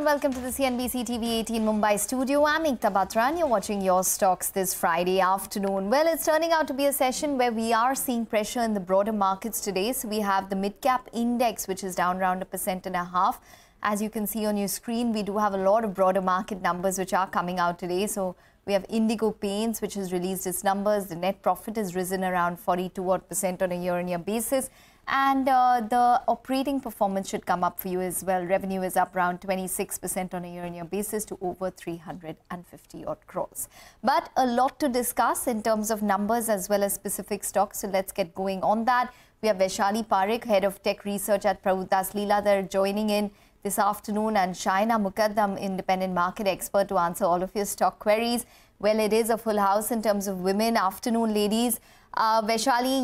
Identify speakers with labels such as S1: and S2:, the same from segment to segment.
S1: and welcome to the CNBC-TV18 Mumbai studio. I'm Ekta Batra and you're watching Your Stocks this Friday afternoon. Well, it's turning out to be a session where we are seeing pressure in the broader markets today. So we have the mid-cap index, which is down around 1.5%. As you can see on your screen, we do have a lot of broader market numbers which are coming out today. So we have Indigo Paints, which has released its numbers. The net profit has risen around 42% on a year-on-year basis. And the operating performance should come up for you as well. Revenue is up around 26% on a year-on-year basis to over 350 odd crores. But a lot to discuss in terms of numbers as well as specific stocks. So let's get going on that. We have Vaishali Parekh, Head of Tech Research at Prabhudas, Lilladher, joining in this afternoon, and Shahina, Mukadam, independent market expert, to answer all of your stock queries. Well, it is a full house in terms of women. Afternoon, ladies. Vaishali,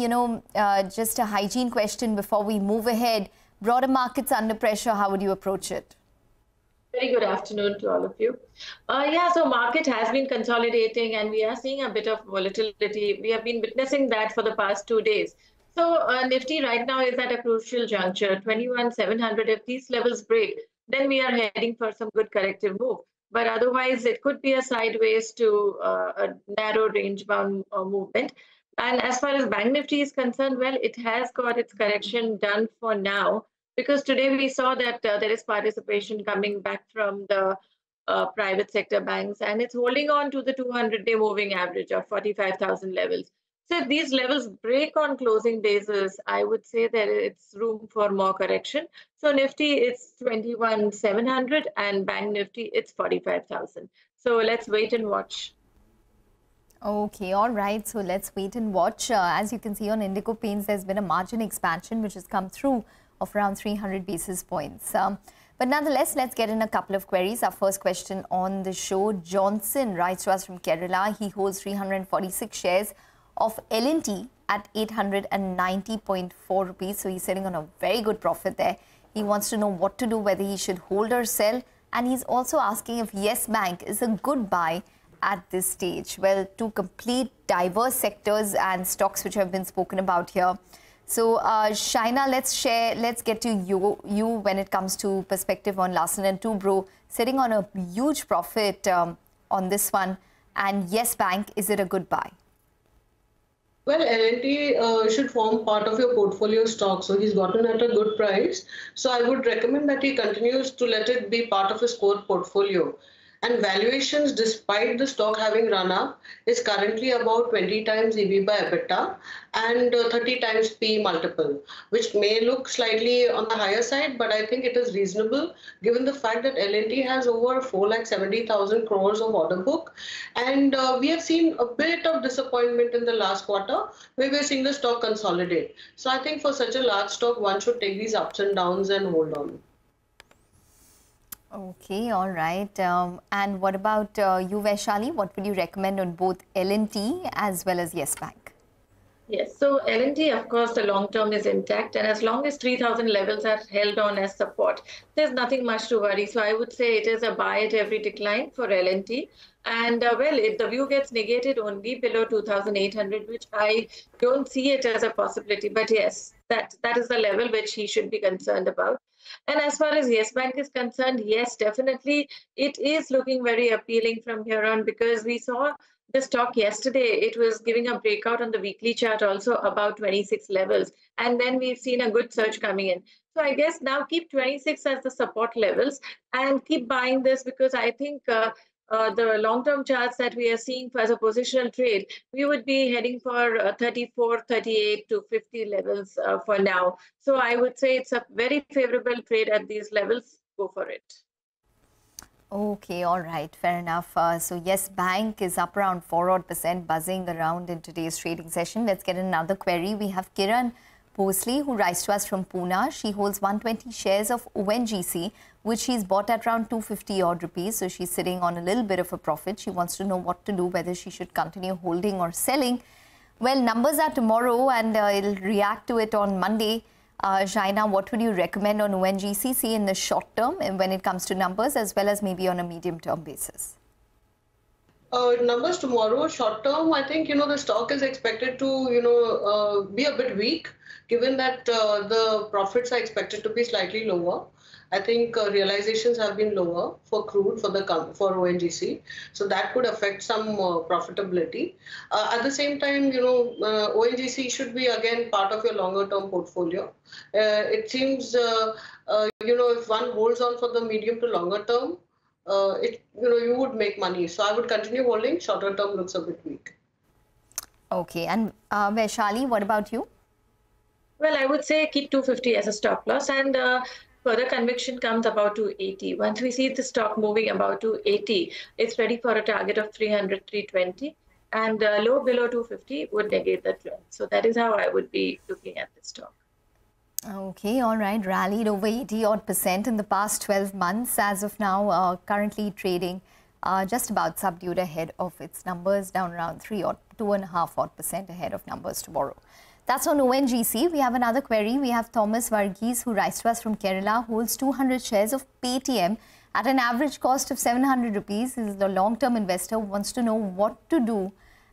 S1: just a hygiene question before we move ahead. Broader markets under pressure, how would you approach it?
S2: Very good afternoon to all of you. So market has been consolidating and we are seeing a bit of volatility. We have been witnessing that for the past 2 days. So Nifty right now is at a crucial juncture, 21,700. If these levels break, then we are heading for some good corrective move. But otherwise, it could be a sideways to a narrow range-bound movement. And as far as Bank Nifty is concerned, well, it has got its correction done for now, because today we saw that there is participation coming back from the private sector banks, and it's holding on to the 200-day moving average of 45,000 levels. So if these levels break on closing basis, I would say that it's room for more correction. So Nifty, it's 21,700 and Bank Nifty, it's 45,000. So let's wait and watch.
S1: Okay, all right. So let's wait and watch. As you can see on Indigo Paints, there's been a margin expansion which has come through of around 300 basis points. But nonetheless, let's get in a couple of queries. Our first question on the show, Johnson writes to us from Kerala. He holds 346 shares of L&T at 890.4 rupees. So he's sitting on a very good profit there. He wants to know what to do, whether he should hold or sell. And he's also asking if Yes Bank is a good buy at this stage. Well, two complete diverse sectors and stocks which have been spoken about here. So Shahina, let's get to you when it comes to perspective on Larsen & Toubro, sitting on a huge profit on this one. And Yes Bank, is it a good buy?
S3: Well, L&T should form part of your portfolio stock. So he's gotten at a good price. So I would recommend that he continues to let it be part of his core portfolio. And valuations, despite the stock having run up, is currently about 20 times EV by EBITDA and 30 times P multiple, which may look slightly on the higher side, but I think it is reasonable given the fact that L&T has over 470,000 crores of order book. And we have seen a bit of disappointment in the last quarter where we're seeing the stock consolidate. So I think for such a large stock, one should take these ups and downs and hold on.
S1: Okay, all right. And what about you, Vaishali? What would you recommend on both L&T as well as Yes Bank?
S2: Yes, so L&T, of course, the long term is intact. And as long as 3,000 levels are held on as support, there's nothing much to worry. So I would say it is a buy at every decline for L&T. And well, if the view gets negated only below 2,800, which I don't see it as a possibility. But yes, that is the level which he should be concerned about. And as far as Yes Bank is concerned, yes, definitely, it is looking very appealing from here on, because we saw the stock yesterday. It was giving a breakout on the weekly chart also about 26 levels. And then we've seen a good surge coming in. So I guess now keep 26 as the support levels and keep buying this, because I think the long-term charts that we are seeing as a positional trade, we would be heading for 34, 38 to 50 levels for now. So I would say it's a very favorable trade at these levels. Go for it.
S1: Okay, all right, fair enough. So Yes Bank is up around 4% buzzing around in today's trading session. Let's get another query. We have Kiran Posley, who writes to us from Pune. She holds 120 shares of ONGC, which she's bought at around 250 odd rupees. So she's sitting on a little bit of a profit. She wants to know what to do, whether she should continue holding or selling. Well, numbers are tomorrow and it'll react to it on Monday. Shahina, what would you recommend on ONGC, see in the short term when it comes to numbers, as well as maybe on a medium term basis?
S3: Numbers tomorrow, short term, I think, the stock is expected to, be a bit weak, given that the profits are expected to be slightly lower. I think realizations have been lower for crude for ONGC, so that could affect some profitability. At the same time, ONGC should be again part of your longer term portfolio. It seems, if one holds on for the medium to longer term, you would make money. So I would continue holding. Shorter term looks a bit weak.
S1: Okay, and Vaishali, what about you?
S2: Well, I would say keep 250 as a stop loss, and further conviction comes about 280. Once we see the stock moving about 280, it's ready for a target of 300, 320, and low below 250 would negate that trend. So that is how I would be looking at this stock.
S1: Okay, all right. Rallied over 80% in the past 12 months. As of now, currently trading just about subdued ahead of its numbers, down around 2.5% ahead of numbers tomorrow. That's on ONGC. We have another query. We have Thomas Varghese, who writes to us from Kerala, holds 200 shares of Paytm at an average cost of 700 rupees. He is the long-term investor who wants to know what to do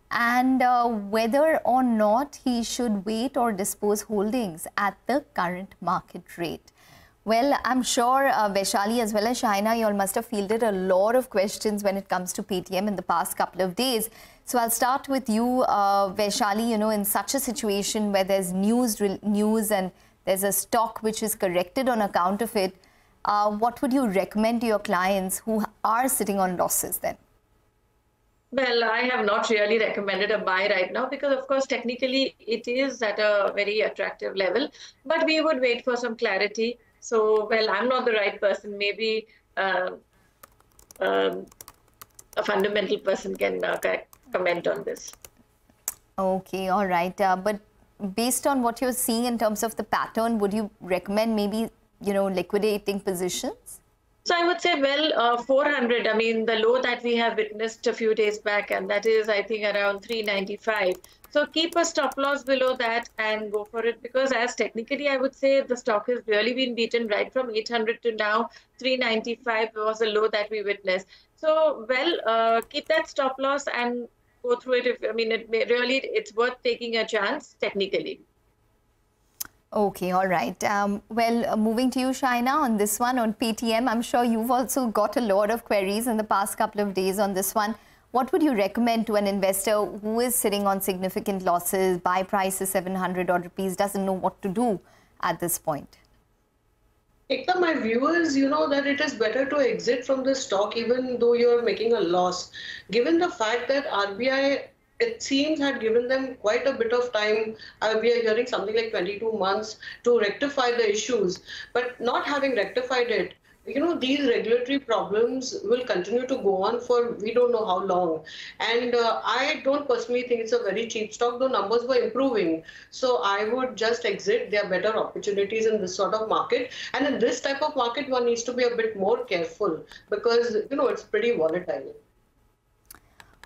S1: and whether or not he should wait or dispose holdings at the current market rate. Well, I'm sure Vaishali as well as Shahina, you all must have fielded a lot of questions when it comes to Paytm in the past couple of days. So I'll start with you, Vaishali. In such a situation where there's news and there's a stock which is corrected on account of it, what would you recommend to your clients who are sitting on losses then?
S2: Well, I have not really recommended a buy right now because, of course, technically it is at a very attractive level, but we would wait for some clarity. So, well, I'm not the right person. Maybe a fundamental person can comment on this.
S1: Okay, all right. But based on what you're seeing in terms of the pattern, would you recommend maybe, liquidating positions?
S2: So I would say, well, 400, I mean, the low that we have witnessed a few days back, and that is, I think, around 395. So keep a stop loss below that and go for it, because as technically, I would say the stock has really been beaten right from 800 to now 395 was the low that we witnessed. So, well, keep that stop loss and go through it. It's worth taking a chance technically.
S1: Okay, all right. Well, moving to you, Shahina, on this one, on Paytm, I'm sure you've also got a lot of queries in the past couple of days on this one. What would you recommend to an investor who is sitting on significant losses, buy price is 700 odd rupees, doesn't know what to do at this point?
S3: Ekta, my view is, that it is better to exit from the stock even though you're making a loss. Given the fact that RBI, it seems, had given them quite a bit of time. We are hearing something like 22 months to rectify the issues, but not having rectified it, these regulatory problems will continue to go on for we don't know how long. And I don't personally think it's a very cheap stock, though numbers were improving. So I would just exit. There are better opportunities in this sort of market. And in this type of market, one needs to be a bit more careful because, it's pretty volatile.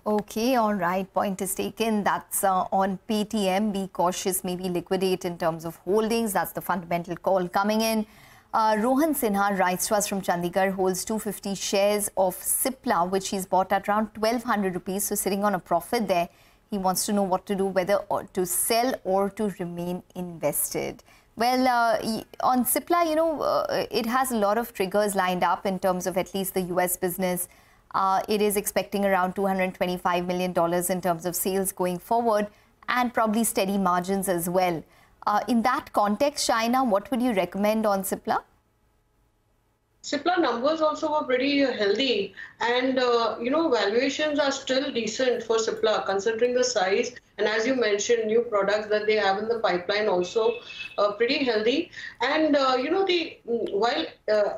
S1: Okay, all right. Point is taken. That's on Paytm. Be cautious, maybe liquidate in terms of holdings. That's the fundamental call coming in. Rohan Sinha writes to us from Chandigarh, holds 250 shares of Cipla, which he's bought at around 1,200 rupees. So sitting on a profit there. He wants to know what to do, whether to sell or to remain invested. Well, on Cipla, it has a lot of triggers lined up in terms of at least the US business. It is expecting around $225 million in terms of sales going forward and probably steady margins as well. In that context, Shahina, what would you recommend on Cipla?
S3: Cipla numbers also were pretty healthy and, valuations are still decent for Cipla considering the size. And as you mentioned, new products that they have in the pipeline also pretty healthy. And, while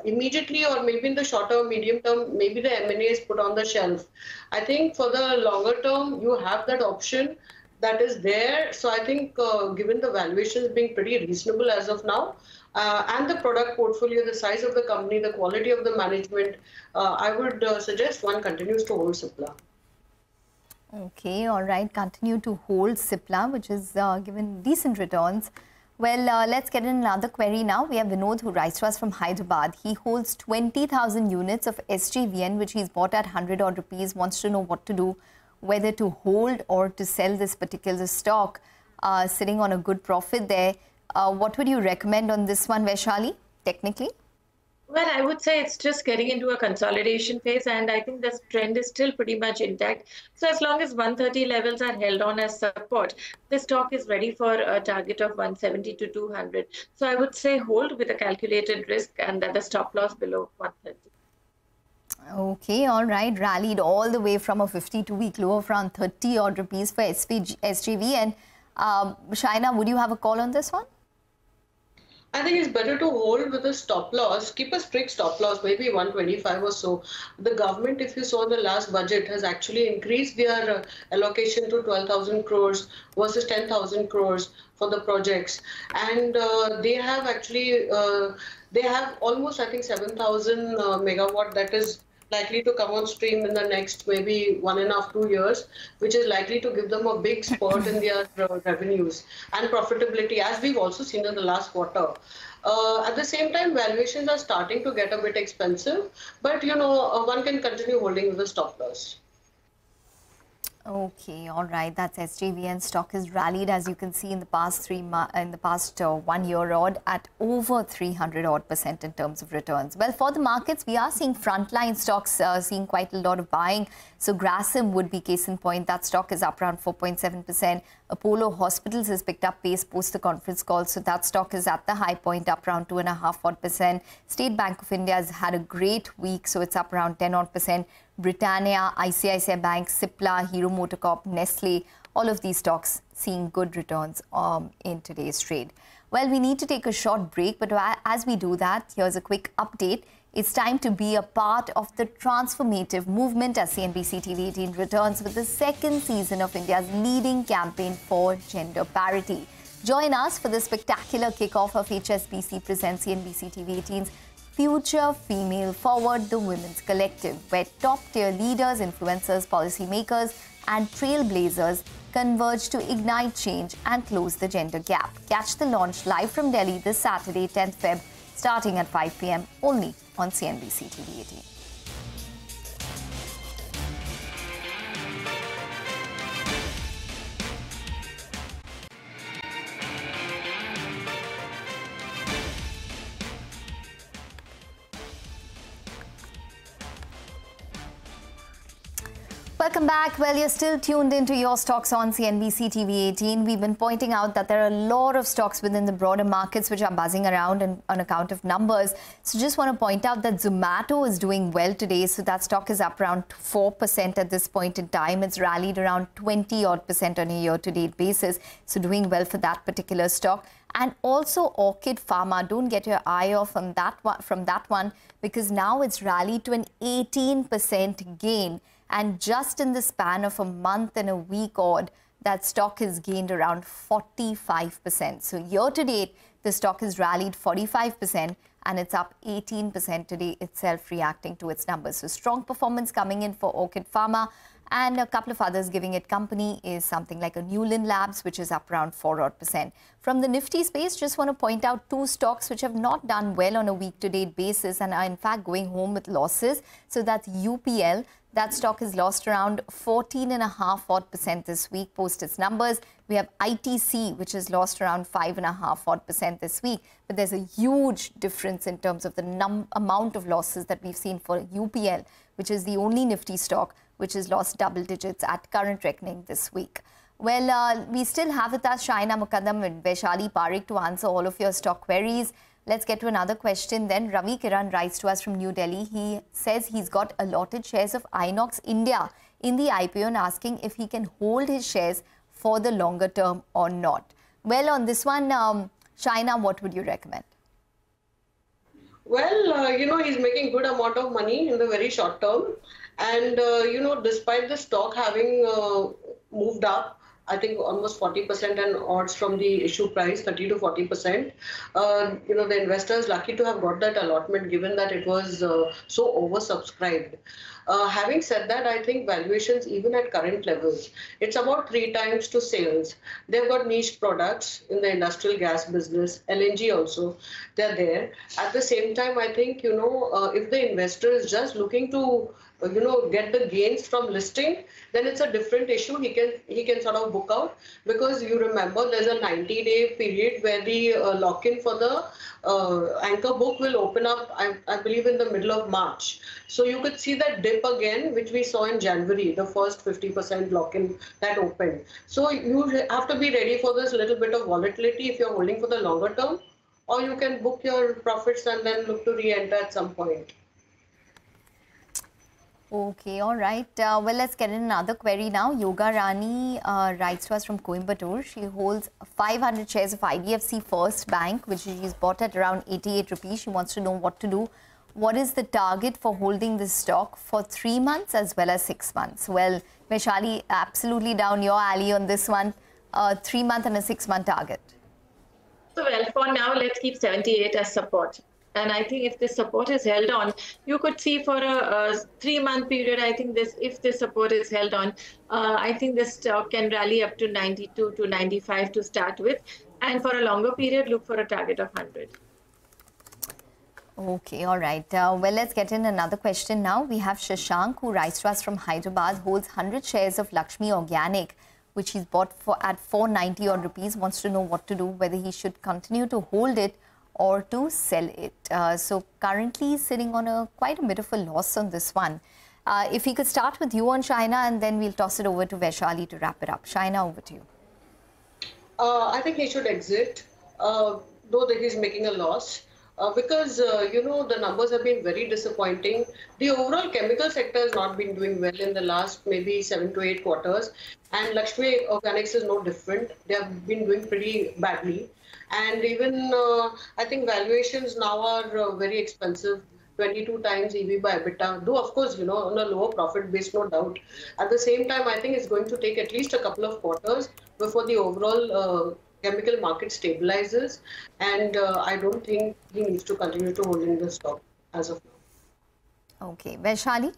S3: immediately or maybe in the short term, medium term, maybe the M&A is put on the shelf. I think for the longer term, you have that option that is there. So I think given the valuations being pretty reasonable as of now, and the product portfolio, the size of the company, the quality of the management, I would suggest one continues to hold Cipla.
S1: Okay, all right. Continue to hold Cipla, which is given decent returns. Well, let's get in another query now. We have Vinod who writes to us from Hyderabad. He holds 20,000 units of SJVN, which he's bought at 100 odd rupees, wants to know what to do, whether to hold or to sell this particular stock, sitting on a good profit there. What would you recommend on this one, Vaishali, technically?
S2: Well, I would say it's just getting into a consolidation phase, and I think this trend is still pretty much intact. So as long as 130 levels are held on as support, the stock is ready for a target of 170 to 200. So I would say hold with a calculated risk and that the stop loss below 130.
S1: Okay, all right. Rallied all the way from a 52-week low of around 30 odd rupees for SJV. And Shahina, would you have a call on this one?
S3: I think it's better to hold with a stop loss, keep a strict stop loss, maybe 125 or so. The government, if you saw the last budget, has actually increased their allocation to 12,000 crores versus 10,000 crores for the projects. And they have actually, they have almost, I think, 7,000 megawatt that is likely to come on stream in the next maybe 1.5 to 2 years, which is likely to give them a big spurt in their revenues and profitability, as we've also seen in the last quarter. At the same time, valuations are starting to get a bit expensive, but one can continue holding with a stop loss.
S1: Okay, all right. That's SJVN. Stock has rallied, as you can see, in the past 1 year odd at over 300 odd % in terms of returns. Well, for the markets, we are seeing frontline stocks seeing quite a lot of buying. So Grasim would be case in point. That stock is up around 4.7%. Apollo Hospitals has picked up pace post the conference call. So that stock is at the high point, up around 2.5 odd %. State Bank of India has had a great week. So it's up around 10 odd %. Britannia, ICICI Bank, Cipla, Hero Motorcorp, Nestle, all of these stocks seeing good returns in today's trade. Well, we need to take a short break, but as we do that, here's a quick update. It's time to be a part of the transformative movement as CNBC-TV18 returns with the second season of India's leading campaign for gender parity. Join us for the spectacular kickoff of HSBC presents CNBC-TV18's Future Female Forward, the Women's Collective, where top-tier leaders, influencers, policymakers and trailblazers converge to ignite change and close the gender gap. Catch the launch live from Delhi this Saturday, 10th Feb, starting at 5 p.m. only on CNBC-TV18. Welcome back. Well, you're still tuned into Your Stocks on CNBC-TV18. We've been pointing out that there are a lot of stocks within the broader markets which are buzzing around on account of numbers. So just want to point out that Zomato is doing well today. So that stock is up around 4% at this point in time. It's rallied around 20 odd % on a year-to-date basis. So doing well for that particular stock. And also Orchid Pharma. Don't get your eye off on that one, from that one, because now it's rallied to an 18% gain. And just in the span of a month and a week odd, that stock has gained around 45%. So year to date, the stock has rallied 45% and it's up 18% today itself, reacting to its numbers. So strong performance coming in for Orchid Pharma, and a couple of others giving it company is something like a Newland Labs, which is up around 4 odd %. From the Nifty space, just want to point out two stocks which have not done well on a week-to-date basis and are in fact going home with losses. So that's UPL. That stock has lost around 14.5 odd % this week post its numbers. We have ITC, which has lost around 5.5 odd % this week. But there's a huge difference in terms of the amount of losses that we've seen for UPL, which is the only Nifty stock which has lost double digits at current reckoning this week. Well, we still have with us Shahina, Mukadam and Vaishali Parekh to answer all of your stock queries. Let's get to another question then. Ravi Kiran writes to us from New Delhi. He says he's got allotted shares of Inox India in the IPO and asking if he can hold his shares for the longer term or not. Well, on this one, Shahina, what would you recommend?
S3: Well, he's making good amount of money in the very short term. And, despite the stock having moved up, I think almost 40% and odds from the issue price, 30 to 40%. The investors lucky to have got that allotment given that it was so oversubscribed. Having said that, I think valuations even at current levels, it's about 3 times to sales. They've got niche products in the industrial gas business, LNG also, they're there. At the same time, I think, if the investor is just looking to get the gains from listing, then it's a different issue. He can sort of book out, because you remember there's a 90-day period where the lock-in for the anchor book will open up, I believe, in the middle of March. So you could see that dip again, which we saw in January, the first 50% lock-in that opened. So you have to be ready for this little bit of volatility if you're holding for the longer term, or you can book your profits and then look to re-enter at some point.
S1: Okay, all right. Well, let's get in another query now. Yoga Rani writes to us from Coimbatore. She holds 500 shares of IDFC First Bank, which she's bought at around 88 rupees. She wants to know what to do. What is the target for holding this stock for 3 months as well as 6 months? Well, Vaishali, absolutely down your alley on this one. 3-month and a 6-month target.
S2: So, well, for now, let's keep 78 as support. And I think if this support is held on, you could see for a 3-month period, I think if this support is held on, I think this stock can rally up to 92 to 95 to start with. And for a longer period, look for a target of 100.
S1: Okay, all right. Well, let's get in another question now. We have Shashank, who writes to us from Hyderabad, holds 100 shares of Lakshmi Organic, which he's bought at 490 odd rupees, wants to know what to do, whether he should continue to hold it or to sell it. So currently he's sitting on quite a bit of a loss on this one. If he could start with you on Shahina, and then we'll toss it over to Vaishali to wrap it up. Shahina, over to you.
S3: I think he should exit, though that he's making a loss. Because, the numbers have been very disappointing. The overall chemical sector has not been doing well in the last maybe 7 to 8 quarters. And Lakshmi Organics is no different. They have been doing pretty badly. And even I think valuations now are very expensive, 22 times EV by EBITDA, though of course, on a lower profit base, no doubt. At the same time, I think it's going to take at least a couple of quarters before the overall chemical market stabilizes. And I don't think he needs to continue to hold in the stock as of now.
S1: Okay, Vaishali?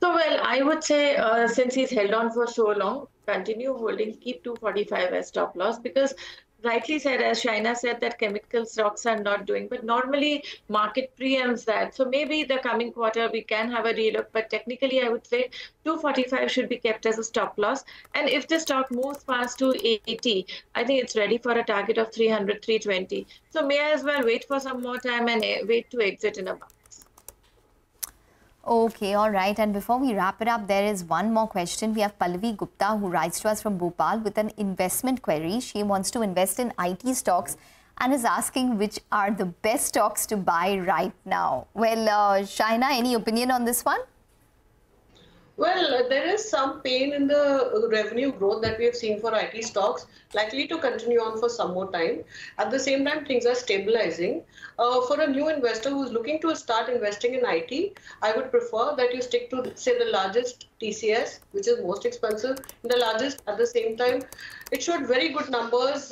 S2: So, well, I would say since he's held on for so long, continue holding, keep 245 as stop loss, because rightly said, as Shahina said, that chemical stocks are not doing, but normally market preempts that. So maybe the coming quarter we can have a relook, but technically I would say 245 should be kept as a stop loss. And if the stock moves past to 80, I think it's ready for a target of 300, 320. So may as well wait for some more time and wait to exit in a month.
S1: Okay, all right. And before we wrap it up, there is one more question. We have Pallavi Gupta, who writes to us from Bhopal with an investment query. She wants to invest in IT stocks and is asking which are the best stocks to buy right now. Well, Shahina, any opinion on this one?
S3: Well, there is some pain in the revenue growth that we have seen for IT stocks, likely to continue on for some more time. At the same time, things are stabilizing. For a new investor who's looking to start investing in IT, I would prefer that you stick to, say, the largest TCS, which is most expensive, the largest. At the same time, it showed very good numbers,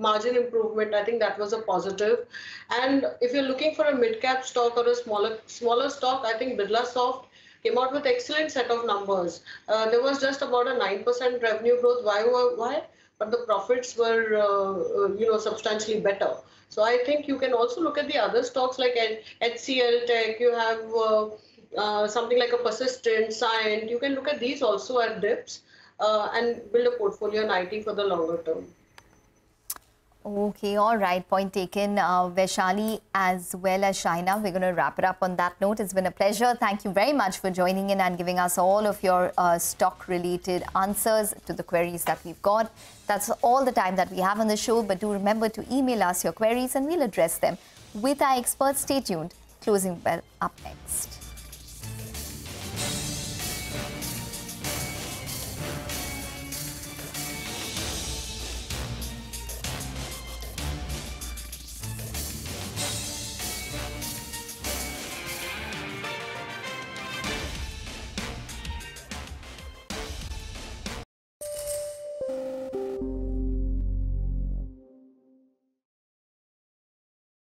S3: margin improvement. I think that was a positive. And if you're looking for a mid-cap stock or a smaller stock, I think Birlasoft came out with excellent set of numbers. There was just about a 9% revenue growth YoY, but the profits were, substantially better. So I think you can also look at the other stocks like HCL Tech. You have something like a Persistent, Cyient. You can look at these also at dips and build a portfolio in IT for the longer term.
S1: Okay, all right. Point taken. Vaishali as well as Shahina, we're going to wrap it up on that note. It's been a pleasure. Thank you very much for joining in and giving us all of your stock-related answers to the queries that we've got. That's all the time that we have on the show, but do remember to email us your queries and we'll address them with our experts. Stay tuned. Closing bell up next.